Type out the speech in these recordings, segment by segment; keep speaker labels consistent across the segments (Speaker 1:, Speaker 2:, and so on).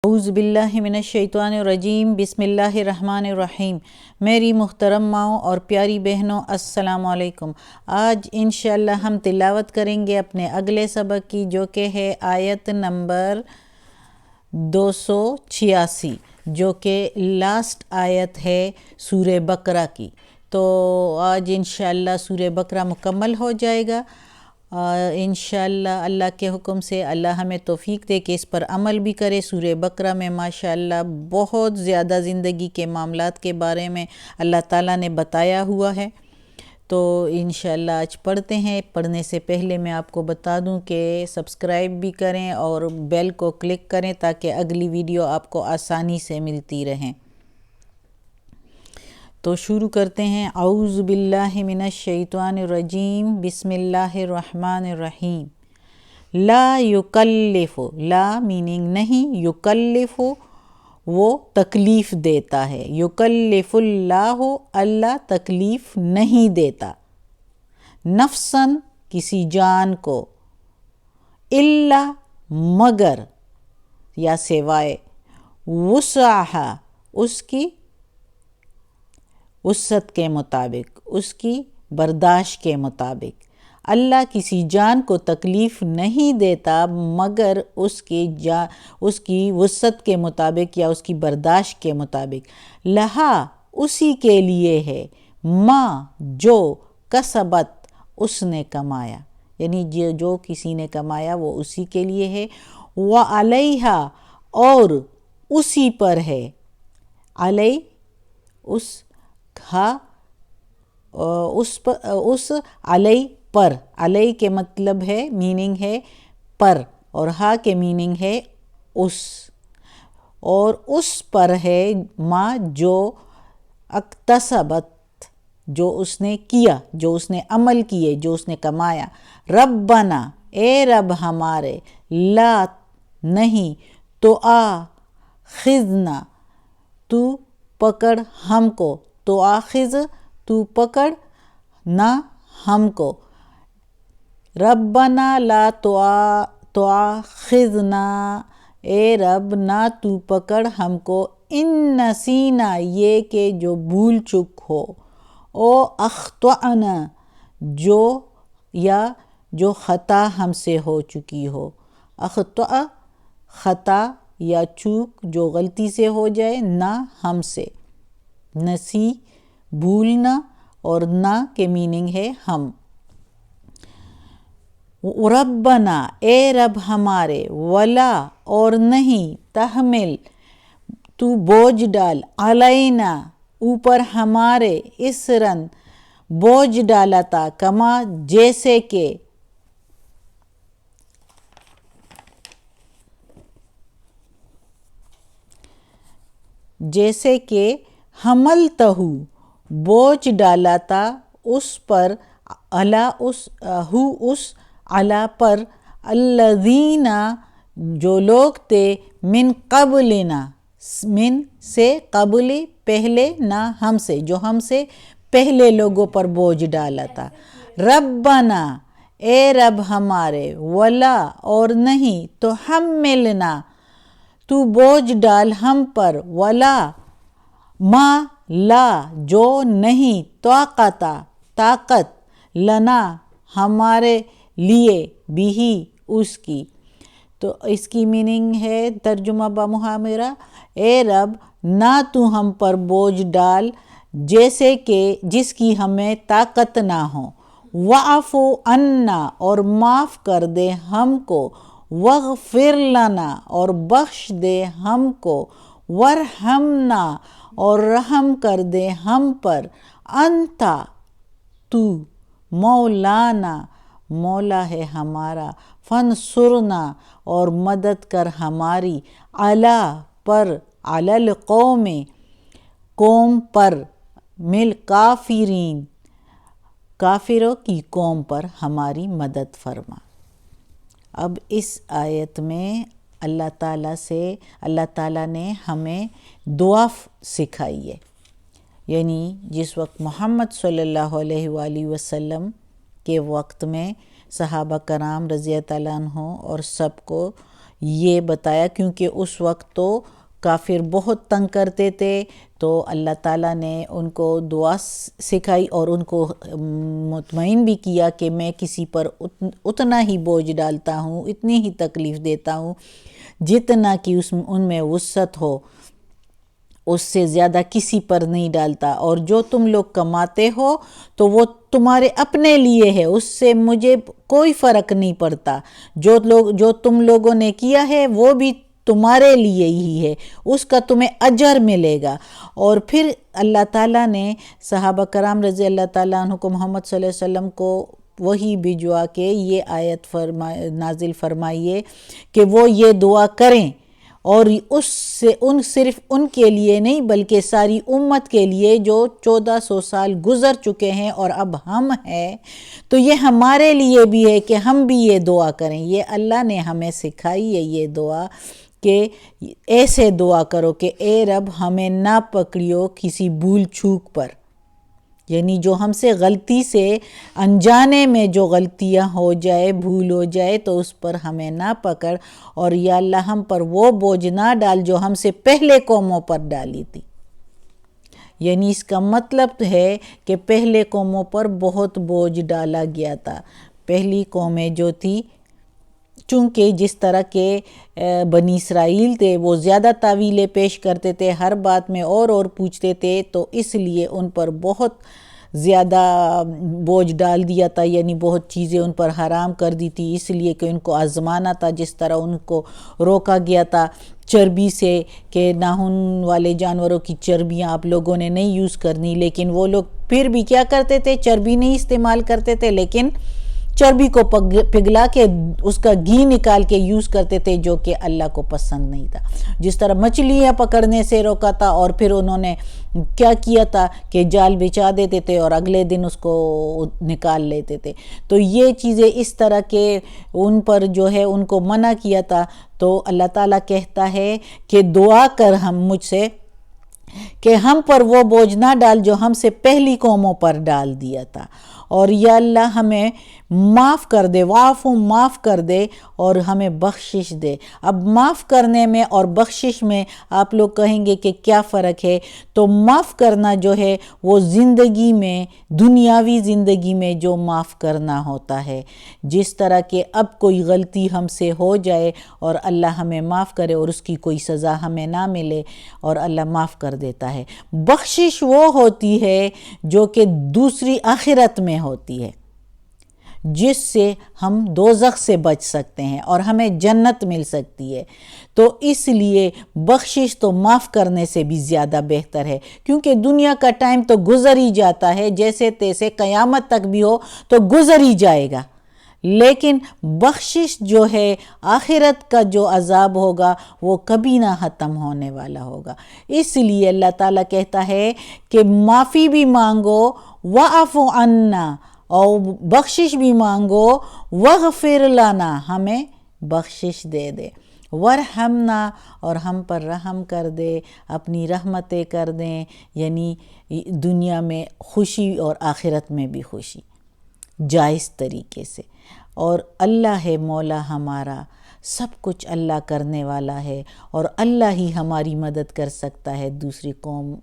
Speaker 1: اعوذ باللہ من الشیطان الرجیم، بسم اللہ الرحمن الرحیم۔ میری محترم ماؤں اور پیاری بہنوں، السلام علیکم۔ آج انشاءاللہ ہم تلاوت کریں گے اپنے اگلے سبق کی، جو کہ ہے آیت نمبر 286، جو کہ لاسٹ آیت ہے سورہ بقرہ کی۔ تو آج انشاءاللہ سورہ بقرہ مکمل ہو جائے گا۔ انشاءاللہ اللہ کے حکم سے اللہ ہمیں توفیق دے کہ اس پر عمل بھی کرے۔ سورہ بقرہ میں ماشاءاللہ بہت زیادہ زندگی کے معاملات کے بارے میں اللہ تعالیٰ نے بتایا ہوا ہے۔ تو انشاءاللہ آج پڑھتے ہیں۔ پڑھنے سے پہلے میں آپ کو بتا دوں کہ سبسکرائب بھی کریں اور بیل کو کلک کریں تاکہ اگلی ویڈیو آپ کو آسانی سے ملتی رہیں۔ تو شروع کرتے ہیں۔ اعوذ باللہ من الشیطان الرجیم، بسم اللہ الرحمن الرحیم۔ لا یکلف، لا میننگ نہیں، یکلف وہ تکلیف دیتا ہے، یکلف اللہ، اللہ تکلیف نہیں دیتا، نفساً کسی جان کو، الا مگر یا سوائے، وسعہا اس کی وسعت کے مطابق، اس کی برداشت کے مطابق۔ اللہ کسی جان کو تکلیف نہیں دیتا مگر اس کی وسعت کے مطابق یا اس کی برداشت کے مطابق۔ لہا اسی کے لیے ہے، ما جو کسبت اس نے کمایا، یعنی جو کسی نے کمایا وہ اسی کے لیے ہے، وعلیہا اور اسی پر ہے، علیہ اس علیہ پر، علیہ کے مطلب ہے، میننگ ہے پر، اور ہا کے میننگ ہے اس، اور اس پر ہے ما جو اکتسبت جو اس نے کیا، جو اس نے عمل کیے، جو اس نے کمایا۔ ربنا اے رب ہمارے، لا نہیں، تو خذنا تو پکڑ ہم کو، تو آخذ تو پکڑ نہ ہم کو، ربنا لا تواخذنا اے رب نہ تو پکڑ ہم کو، ان نسینا یہ کہ جو بھول چک ہو، او اخطأنا جو خطا ہم سے ہو چکی ہو، اخطأ خطا یا چوک جو غلطی سے ہو جائے، نہ ہم سے، نسی بھولنا اور نہ کے میننگ ہے ہم۔ ربنا اے رب ہمارے، ولا اور نہیں، تحمل تو بوجھ ڈال، علینا اوپر ہمارے، اسرن بوجھ ڈالا تھا، کما جیسے کہ حملتہو بوجھ ڈالا تھا اس پر، علا پر، الذین جو لوگ تھے، من قبلنا من سے، قبل پہلے، نہ ہم سے جو ہم سے پہلے لوگوں پر بوجھ ڈالا تھا۔ ربنا اے رب ہمارے، ولا اور نہیں، تو حملنا تو بوجھ ڈال ہم پر، ولا ما لا جو نہیں، طاقت لنا ہمارے لیے، بھی اس کی۔ تو اس کی میننگ ہے، ترجمہ بمحاورہ، اے رب نہ تو ہم پر بوجھ ڈال جیسے کہ جس کی ہمیں طاقت نہ ہو، واعف عنا اور معاف کر دے ہم کو، واغفر لنا اور بخش دے ہم کو، وارحمنا اور رحم کر دے ہم پر، انت تو مولانا مولا ہے ہمارا، فانصرنا اور مدد کر ہماری، علی پر، علی القوم قوم پر، کافرین کافروں کی قوم پر ہماری مدد فرما۔ اب اس آیت میں اللہ تعالیٰ نے ہمیں دعا سکھائی ہے، یعنی جس وقت محمد صلی اللہ علیہ وآلہ وسلم کے وقت میں صحابہ کرام رضی اللہ عنہ اور سب کو یہ بتایا، کیونکہ اس وقت تو کافر بہت تنگ کرتے تھے، تو اللہ تعالیٰ نے ان کو دعا سکھائی اور ان کو مطمئن بھی کیا کہ میں کسی پر اتنا ہی بوجھ ڈالتا ہوں، اتنی ہی تکلیف دیتا ہوں جتنا کہ ان میں وسعت ہو، اس سے زیادہ کسی پر نہیں ڈالتا، اور جو تم لوگ کماتے ہو تو وہ تمہارے اپنے لیے ہے، اس سے مجھے کوئی فرق نہیں پڑتا، جو تم لوگوں نے کیا ہے وہ بھی تمہارے لیے ہی ہے، اس کا تمہیں اجر ملے گا۔ اور پھر اللہ تعالیٰ نے صحابہ کرام رضی اللہ تعالیٰ عنہ کو محمد صلی اللہ علیہ وسلم کو وہی بھجوا کے یہ آیت نازل فرمائیے کہ وہ یہ دعا کریں، اور اس سے صرف ان کے لیے نہیں بلکہ ساری امت کے لیے جو 1400 سال گزر چکے ہیں اور اب ہم ہیں، تو یہ ہمارے لیے بھی ہے کہ ہم بھی یہ دعا کریں۔ یہ اللہ نے ہمیں سکھائی ہے یہ دعا کہ ایسے دعا کرو کہ اے رب ہمیں نہ پکڑیو کسی بھول چوک پر، یعنی جو ہم سے غلطی سے انجانے میں جو غلطیاں ہو جائے، بھول ہو جائے، تو اس پر ہمیں نہ پکڑ، اور یا اللہ ہم پر وہ بوجھ نہ ڈال جو ہم سے پہلے قوموں پر ڈالی تھی۔ یعنی اس کا مطلب ہے کہ پہلے قوموں پر بہت بوجھ ڈالا گیا تھا۔ پہلی قومیں جو تھی، چونکہ جس طرح کے بنی اسرائیل تھے وہ زیادہ تعویلیں پیش کرتے تھے، ہر بات میں اور پوچھتے تھے، تو اس لیے ان پر بہت زیادہ بوجھ ڈال دیا تھا، یعنی بہت چیزیں ان پر حرام کر دی تھی، اس لیے کہ ان کو آزمانا تھا۔ جس طرح ان کو روکا گیا تھا چربی سے کہ ناخن والے جانوروں کی چربیاں آپ لوگوں نے نہیں یوز کرنی، لیکن وہ لوگ پھر بھی کیا کرتے تھے، چربی نہیں استعمال کرتے تھے، لیکن چربی کو پگھلا کے اس کا گھی نکال کے یوز کرتے تھے، جو کہ اللہ کو پسند نہیں تھا۔ جس طرح مچھلیاں پکڑنے سے روکا تھا، اور پھر انہوں نے کیا کیا تھا کہ جال بچھا دیتے تھے اور اگلے دن اس کو نکال لیتے تھے۔ تو یہ چیزیں اس طرح کے ان پر جو ہے ان کو منع کیا تھا۔ تو اللہ تعالیٰ کہتا ہے کہ دعا کر مجھ سے کہ ہم پر وہ بوجھ نہ ڈال جو ہم سے پہلی قوموں پر ڈال دیا تھا، اور یا اللہ ہمیں معاف کر دے، وعفو معاف کر دے اور ہمیں بخشش دے۔ اب معاف کرنے میں اور بخشش میں آپ لوگ کہیں گے کہ کیا فرق ہے؟ تو معاف کرنا جو ہے وہ زندگی میں، دنیاوی زندگی میں جو معاف کرنا ہوتا ہے، جس طرح کہ اب کوئی غلطی ہم سے ہو جائے اور اللہ ہمیں معاف کرے اور اس کی کوئی سزا ہمیں نہ ملے اور اللہ معاف کر دیتا ہے۔ بخشش وہ ہوتی ہے جو کہ دوسری آخرت میں ہوتی ہے، جس سے ہم دوزخ سے بچ سکتے ہیں اور ہمیں جنت مل سکتی ہے۔ تو اس لیے بخشش تو معاف کرنے سے بھی زیادہ بہتر ہے، کیونکہ دنیا کا ٹائم تو گزر ہی جاتا ہے، جیسے تیسے قیامت تک بھی ہو تو گزر ہی جائے گا، لیکن بخشش جو ہے، آخرت کا جو عذاب ہوگا وہ کبھی نہ ختم ہونے والا ہوگا۔ اس لیے اللہ تعالیٰ کہتا ہے کہ معافی بھی مانگو، وَاعْفُ عَنَّا، اور بخشش بھی مانگو، وَاغْفِرْ لَنَا، ہمیں بخشش دے دے، وَارْحَمْنَا، اور ہم پر رحم کر دے، اپنی رحمتیں کر دیں، یعنی دنیا میں خوشی اور آخرت میں بھی خوشی، جائز طریقے سے۔ اور اللہ ہے مولا ہمارا، سب کچھ اللہ کرنے والا ہے، اور اللہ ہی ہماری مدد کر سکتا ہے دوسری قوم،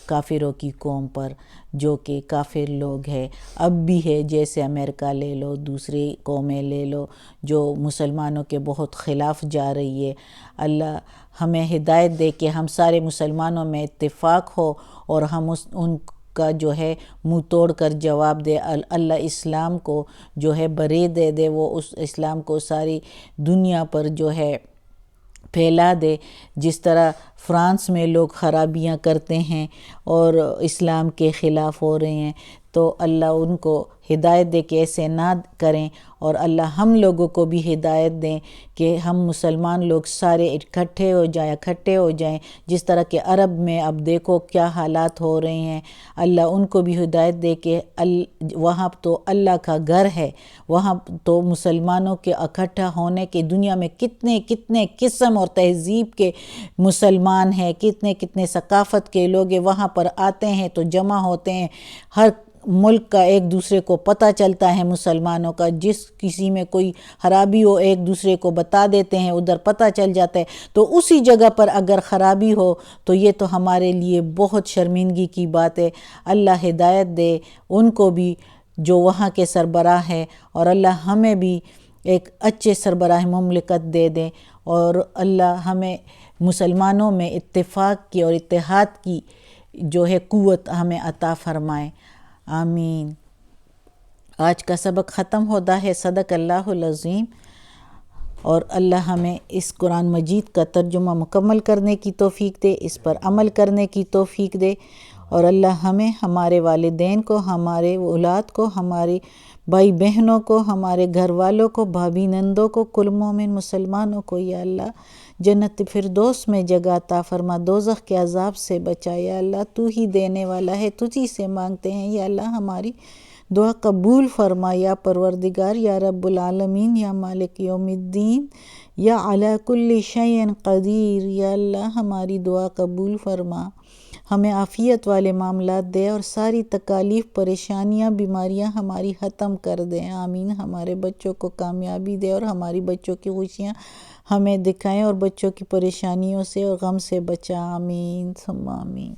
Speaker 1: کافروں کی قوم پر، جو کہ کافر لوگ ہیں، اب بھی ہے، جیسے امریکہ لے لو، دوسری قومیں لے لو، جو مسلمانوں کے بہت خلاف جا رہی ہے۔ اللہ ہمیں ہدایت دے کہ ہم سارے مسلمانوں میں اتفاق ہو اور ہم ان کا جو ہے منہ توڑ کر جواب دے، اللہ اسلام کو جو ہے برے دے وہ اس اسلام کو ساری دنیا پر جو ہے پھیلا دے۔ جس طرح فرانس میں لوگ خرابیاں کرتے ہیں اور اسلام کے خلاف ہو رہے ہیں، تو اللہ ان کو ہدایت دے کہ ایسے نہ کریں، اور اللہ ہم لوگوں کو بھی ہدایت دیں کہ ہم مسلمان لوگ سارے اکٹھے ہو جائیں، جس طرح کہ عرب میں اب دیکھو کیا حالات ہو رہے ہیں۔ اللہ ان کو بھی ہدایت دے کہ وہاں تو اللہ کا گھر ہے، وہاں تو مسلمانوں کے اکٹھا ہونے کے، دنیا میں کتنے کتنے قسم اور تہذیب کے مسلمان ہیں، کتنے کتنے ثقافت کے لوگ وہاں پر آتے ہیں تو جمع ہوتے ہیں، ملک کا ایک دوسرے کو پتہ چلتا ہے مسلمانوں کا، جس کسی میں کوئی خرابی ہو ایک دوسرے کو بتا دیتے ہیں، ادھر پتہ چل جاتا ہے، تو اسی جگہ پر اگر خرابی ہو تو یہ تو ہمارے لیے بہت شرمندگی کی بات ہے۔ اللہ ہدایت دے ان کو بھی جو وہاں کے سربراہ ہیں، اور اللہ ہمیں بھی ایک اچھے سربراہ مملکت دے دیں، اور اللہ ہمیں مسلمانوں میں اتفاق کی اور اتحاد کی جو ہے قوت ہمیں عطا فرمائے، آمین۔ آج کا سبق ختم ہوتا ہے۔ صدق اللہ العظیم۔ اور اللہ ہمیں اس قرآن مجید کا ترجمہ مکمل کرنے کی توفیق دے، اس پر عمل کرنے کی توفیق دے، اور اللہ ہمیں، ہمارے والدین کو، ہمارے اولاد کو، ہمارے بھائی بہنوں کو، ہمارے گھر والوں کو، بھابھی نندوں کو، کل مومن مسلمانوں کو یا اللہ جنت فردوس میں جگہ عطا فرما، دوزخ کے عذاب سے بچا یا اللہ، تو ہی دینے والا ہے، تجھی سے مانگتے ہیں یا اللہ، ہماری دعا قبول فرما یا پروردگار، یا رب العالمین، یا مالک یوم الدین، یا علی کل شیء قدیر، یا اللہ ہماری دعا قبول فرما، ہمیں عافیت والے معاملات دے، اور ساری تکالیف، پریشانیاں، بیماریاں ہماری ختم کر دے، آمین۔ ہمارے بچوں کو کامیابی دے، اور ہماری بچوں کی خوشیاں ہمیں دکھائیں، اور بچوں کی پریشانیوں سے اور غم سے بچا، آمین ثم آمین۔